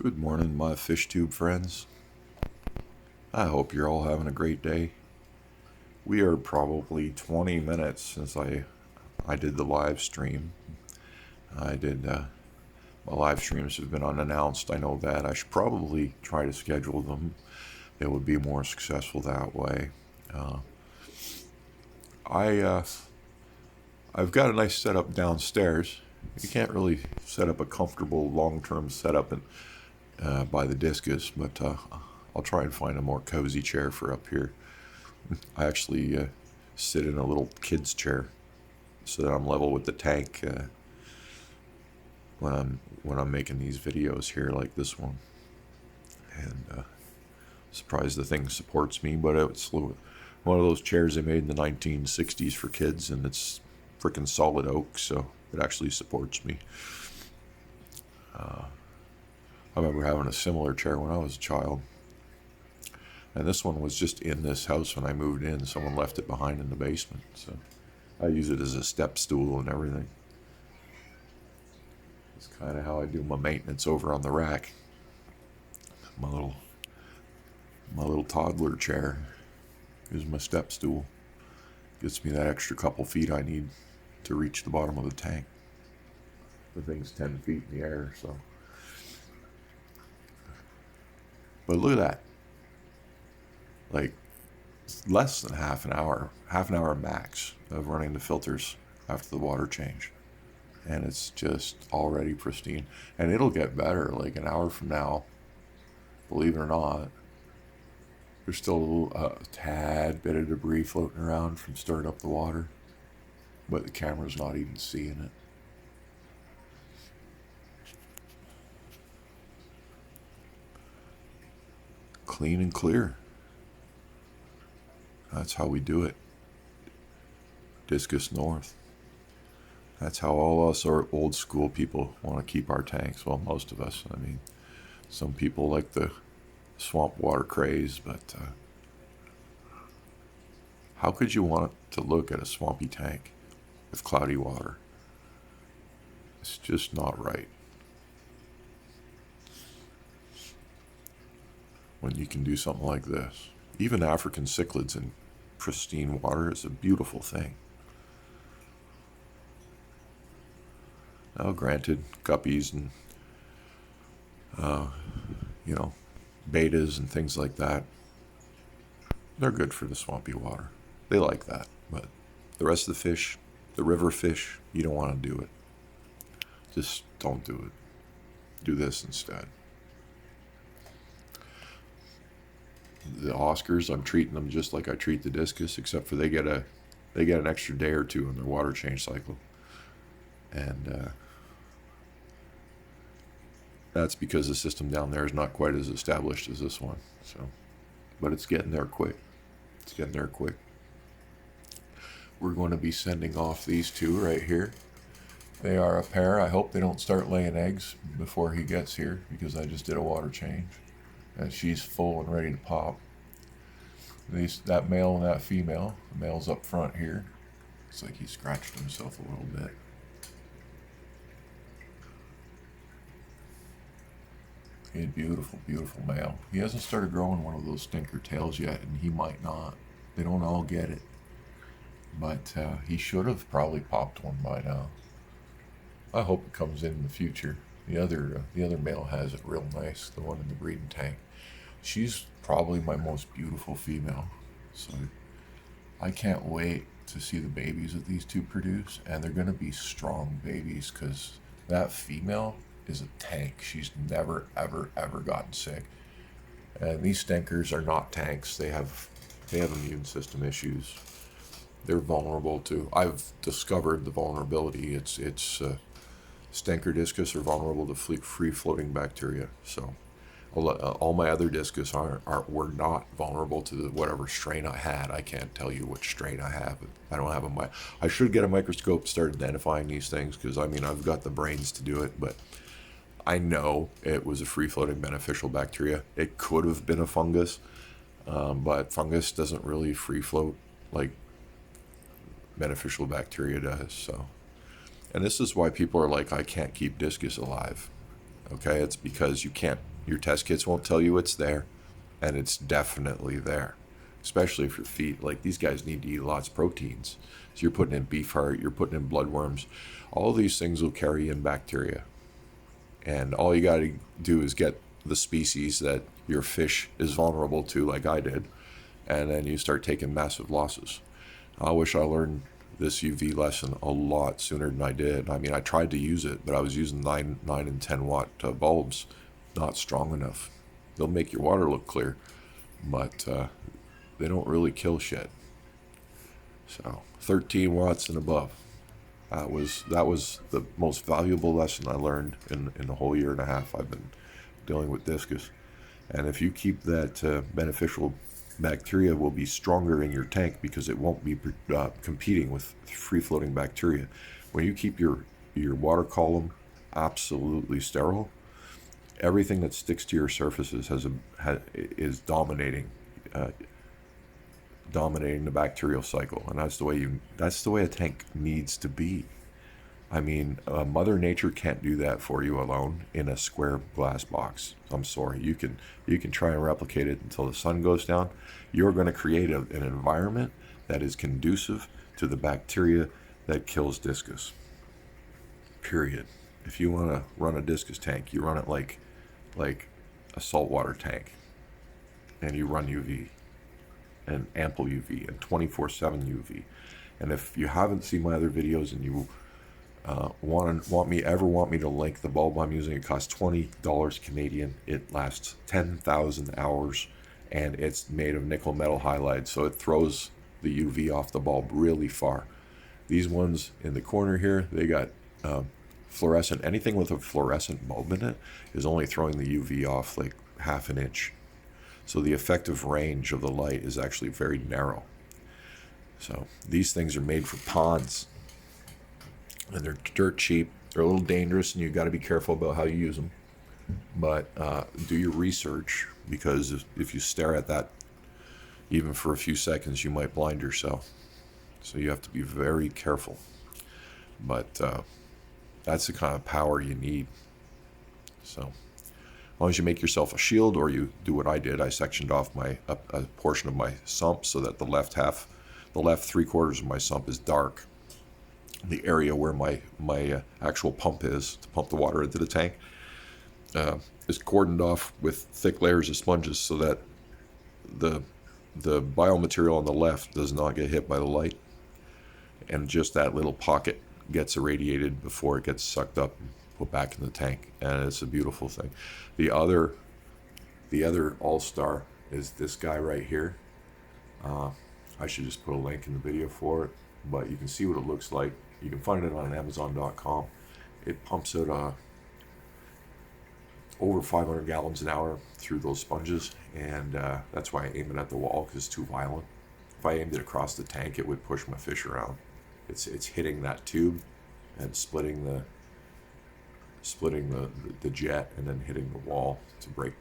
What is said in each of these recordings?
Good morning, my fish tube friends. I hope you're all having a great day. We are probably 20 minutes since I did the live stream. I did my live streams have been unannounced. I know that. I should probably try to schedule them. It would be more successful that way. Uh, I I've got a nice setup downstairs. You can't really set up a comfortable long-term setup by the Discus, but I'll try and find a more cozy chair for up here. I actually sit in a little kid's chair so that I'm level with the tank when I'm making these videos here like this one. And surprised the thing supports me, but it's one of those chairs they made in the 1960s for kids, and it's freaking solid oak, so it actually supports me. I remember having a similar chair when I was a child. And this one was just in this house when I moved in. Someone left it behind in the basement. So I use it as a step stool and everything. It's kind of how I do my maintenance over on the rack. My little toddler chair is my step stool. Gets me that extra couple feet I need to reach the bottom of the tank. The thing's 10 feet in the air, so. But look at that. Like, less than half an hour max of running the filters after the water change. And it's just already pristine. And it'll get better, like an hour from now, believe it or not. There's still a tad bit of debris floating around from stirring up the water, but the camera's not even seeing it. Clean and clear. That's how we do it. Discus North. That's how all us old school people want to keep our tanks. Well, most of us. I mean, some people like the swamp water craze, but how could you want to look at a swampy tank with cloudy water? It's just not right. When you can do something like this. Even African cichlids in pristine water is a beautiful thing. Now, granted, guppies and betas and things like that, they're good for the swampy water. They like that, but the rest of the fish, the river fish, you don't want to do it. Just don't do it. Do this instead. The Oscars, I'm treating them just like I treat the Discus, except for they get an extra day or two in their water change cycle, and that's because the system down there is not quite as established as this one. So, but it's getting there quick. It's getting there quick. We're going to be sending off these two right here. They are a pair. I hope they don't start laying eggs before he gets here, because I just did a water change. And she's full and ready to pop. That male and that female. The male's up front here. Looks like he scratched himself a little bit. A beautiful, beautiful male. He hasn't started growing one of those stinker tails yet, and he might not. They don't all get it. But he should have probably popped one by now. I hope it comes in the future. The other male has it real nice, the one in the breeding tank. She's probably my most beautiful female. So I can't wait to see the babies that these two produce. And they're going to be strong babies, because that female is a tank. She's never, ever, ever gotten sick. And these stinkers are not tanks. They have immune system issues. They're vulnerable to. I've discovered the vulnerability. It's Stinker discus are vulnerable to free-floating bacteria. So all my other discus were not vulnerable to whatever strain I had. I can't tell you which strain I have. I don't have I should get a microscope, start identifying these things, because I mean, I've got the brains to do it, but I know it was a free-floating beneficial bacteria. It could have been a fungus, but fungus doesn't really free-float like beneficial bacteria does. So. And this is why people are like, I can't keep discus alive. Okay, it's because you can't Your test kits won't tell you it's there, and it's definitely there. Especially if your feet, like these guys need to eat lots of proteins. So you're putting in beef heart, you're putting in bloodworms. All these things will carry in bacteria. And all you got to do is get the species that your fish is vulnerable to, like I did, and then you start taking massive losses. I wish I learned this UV lesson a lot sooner than I did. I mean, I tried to use it, but I was using 9 and 10 watt bulbs, not strong enough. They'll make your water look clear, but they don't really kill shit. So 13 watts and above. That was the most valuable lesson I learned in the whole year and a half I've been dealing with Discus. And if you keep that beneficial bacteria will be stronger in your tank because it won't be competing with free-floating bacteria. When you keep your water absolutely sterile, everything that sticks to your surfaces is dominating the bacterial cycle, and that's the way a tank needs to be. I mean, Mother Nature can't do that for you alone in a square glass box. I'm sorry. You can try and replicate it until the sun goes down. You're going to create an environment that is conducive to the bacteria that kills Discus. Period. If you want to run a Discus tank, you run it like a saltwater tank, and you run UV, and ample UV, and 24/7 UV. And if you haven't seen my other videos and you want me to link the bulb I'm using, it costs $20 Canadian. It lasts 10,000 hours, and it's made of nickel metal halide, so it throws the UV off the bulb really far. These ones in the corner here, they got fluorescent. Anything with a fluorescent bulb in it is only throwing the UV off like half an inch. So the effective range of the light is actually very narrow. So these things are made for ponds, and they're dirt cheap. They're a little dangerous, and you've got to be careful about how you use them. But do your research, because if you stare at that even for a few seconds, you might blind yourself. So you have to be very careful. But that's the kind of power you need. So as long as you make yourself a shield, or you do what I did, I sectioned off a portion of my sump so that the left 3/4 of my sump is dark. The area where my actual pump is to pump the water into the tank is cordoned off with thick layers of sponges so that the biomaterial on the left does not get hit by the light, and just that little pocket gets irradiated before it gets sucked up and put back in the tank, and it's a beautiful thing. The other all-star is this guy right here. I should just put a link in the video for it, but you can see what it looks like. You can find it on Amazon.com. It pumps out over 500 gallons an hour through those sponges, and that's why I aim it at the wall, because it's too violent. If I aimed it across the tank, it would push my fish around. It's hitting that tube and splitting the jet, and then hitting the wall to break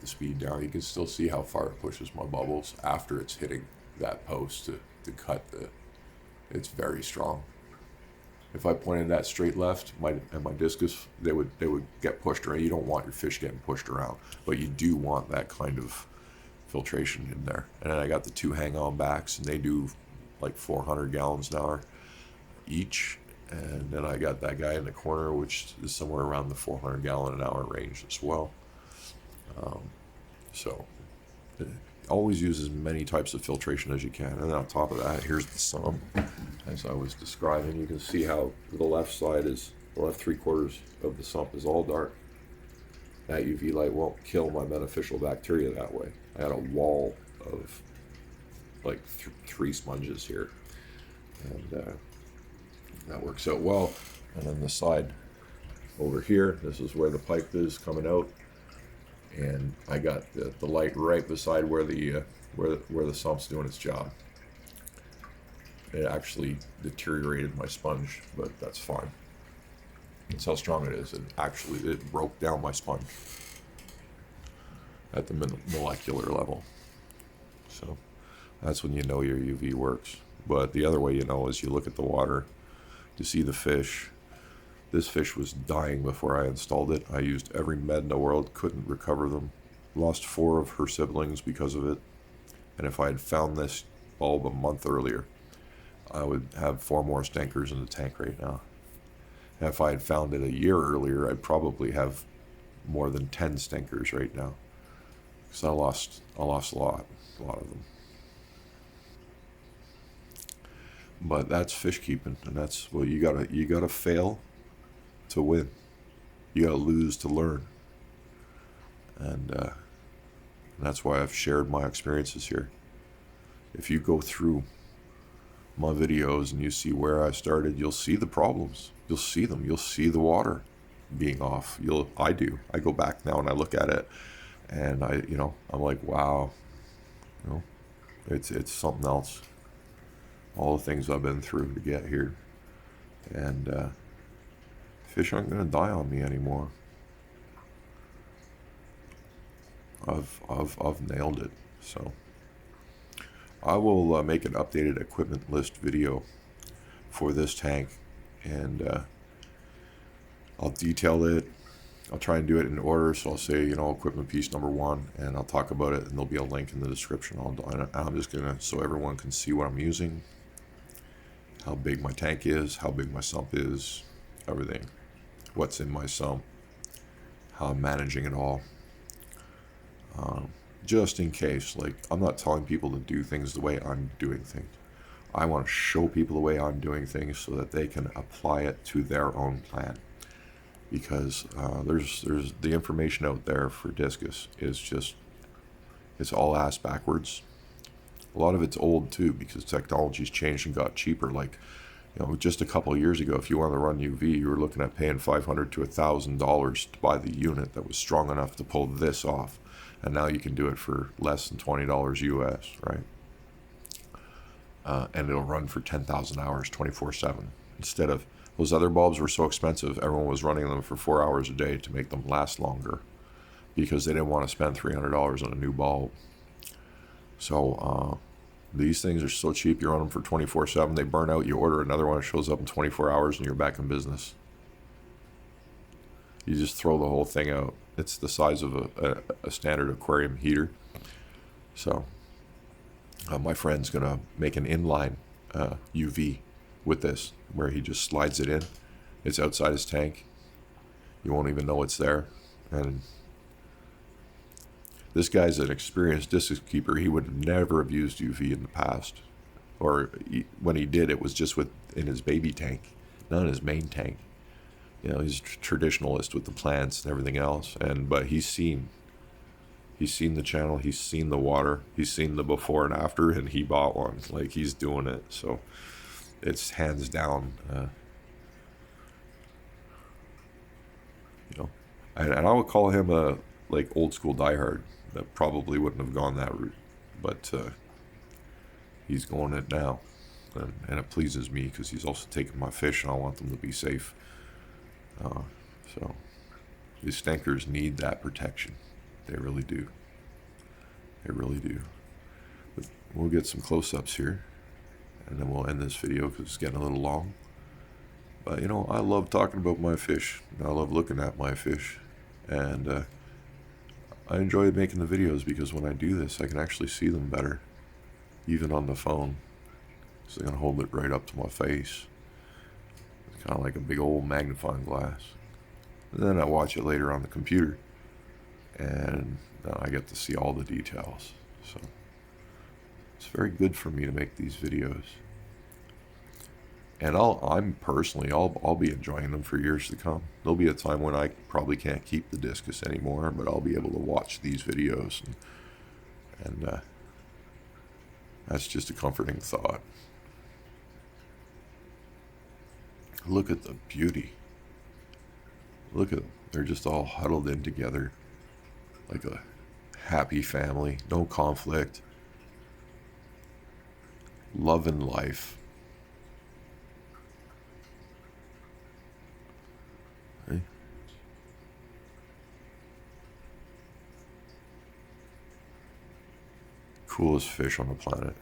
the speed down. You can still see how far it pushes my bubbles after it's hitting that post to cut it's very strong. If I pointed that straight left, my Discus, they would get pushed around. You don't want your fish getting pushed around, but you do want that kind of filtration in there. And then I got the 2 hang-on backs, and they do like 400 gallons an hour each. And then I got that guy in the corner, which is somewhere around the 400 gallon an hour range as well. So always use as many types of filtration as you can. And on top of that, here's the sump, as I was describing. You can see how the left 3/4 of the sump is all dark. That UV light won't kill my beneficial bacteria that way. I had a wall of like 3 sponges here, and that works out well. And then the side over here, this is where the pipe is coming out, and I got the light right beside where the sump's doing its job. It actually deteriorated my sponge, but that's fine. That's how strong it is. It broke down my sponge at the molecular level. So that's when you know your UV works. But the other way you know is you look at the water to see the fish. This fish was dying before I installed it. I used every med in the world, couldn't recover them. Lost 4 of her siblings because of it. And if I had found this bulb a month earlier, I would have 4 more stinkers in the tank right now. And if I had found it a year earlier, I'd probably have more than 10 stinkers right now. Because I lost a lot of them. But that's fish keeping, and that's what you gotta fail to win. You gotta lose to learn, and that's why I've shared my experiences here. If you go through my videos and you see where I started, you'll see the problems. You'll see them. You'll see the water being off. I do. I go back now and I look at it, and I'm like, wow, it's something else. All the things I've been through to get here, and fish aren't gonna die on me anymore. I've nailed it. So I will make an updated equipment list video for this tank, and I'll detail it. I'll try and do it in order. So I'll say, equipment piece number 1, and I'll talk about it, and there'll be a link in the description. I'm just gonna, so everyone can see what I'm using, how big my tank is, how big my sump is, everything, what's in my sump, how I'm managing it all. Just in case, like, I'm not telling people to do things the way I'm doing things. I want to show people the way I'm doing things so that they can apply it to their own plan. Because there's the information out there for Discus is just, it's all ass backwards. A lot of it's old too, because technology's changed and got cheaper. Like, just a couple of years ago, if you wanted to run UV, you were looking at paying $500 to $1,000 to buy the unit that was strong enough to pull this off. And now you can do it for less than $20 US, right? And it'll run for 10,000 hours, 24/7. Instead of, those other bulbs were so expensive, everyone was running them for 4 hours a day to make them last longer, because they didn't want to spend $300 on a new bulb. So these things are so cheap, you run them for 24/7, they burn out, you order another one, it shows up in 24 hours, and you're back in business. You just throw the whole thing out. It's the size of a standard aquarium heater. So my friend's gonna make an inline UV with this, where he just slides it in. It's outside his tank. You won't even know it's there. And this guy's an experienced discus keeper. He would never have used UV in the past, or when he did, it was just in his baby tank, not in his main tank. He's a traditionalist with the plants and everything else, but he's seen the channel, he's seen the water, he's seen the before and after, and he bought one. Like, he's doing it, so it's hands down. And I would call him a old school diehard that probably wouldn't have gone that route, but he's going it now, and it pleases me because he's also taking my fish, and I want them to be safe. So these stinkers need that protection. They really do. They really do. But we'll get some close-ups here, and then we'll end this video because it's getting a little long. But I love talking about my fish, and I love looking at my fish, and I enjoy making the videos because when I do this, I can actually see them better, even on the phone. So I can hold it right up to my face. Kind of like a big old magnifying glass. And then I watch it later on the computer, and I get to see all the details. So it's very good for me to make these videos, and I'll be enjoying them for years to come. There'll be a time when I probably can't keep the Discus anymore, but I'll be able to watch these videos, and that's just a comforting thought. Look at the beauty. Look at them. They're just all huddled in together like a happy family. No conflict. Love and life. Hey? Coolest fish on the planet.